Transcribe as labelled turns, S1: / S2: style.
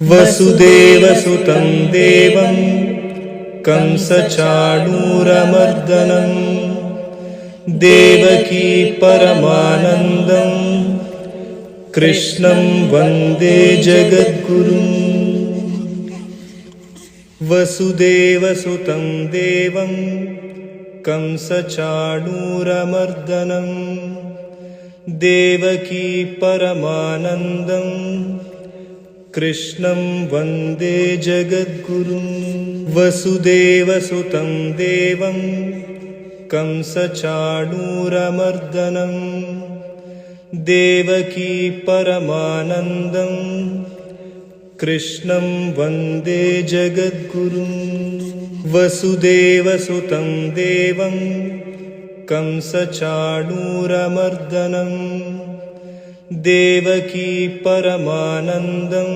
S1: वसुदेवसुतं देवं कंसचाणूरमर्दनं देवकी परमानन्दं कृष्णं वन्दे जगद्गुरुम्। वसुदेवसुतं देवं कंसचाणूरमर्दनं देवकी परमानन्दं कृष्णं वन्दे जगद्गुरुम्। वसुदेवसुतं देवं कंसचाणूरमर्दनं देवकी परमानन्दं कृष्णं वन्दे जगद्गुरुम्। वसुदेवसुतं देवं कंसचाणूरमर्दनं देवकी परमानन्दं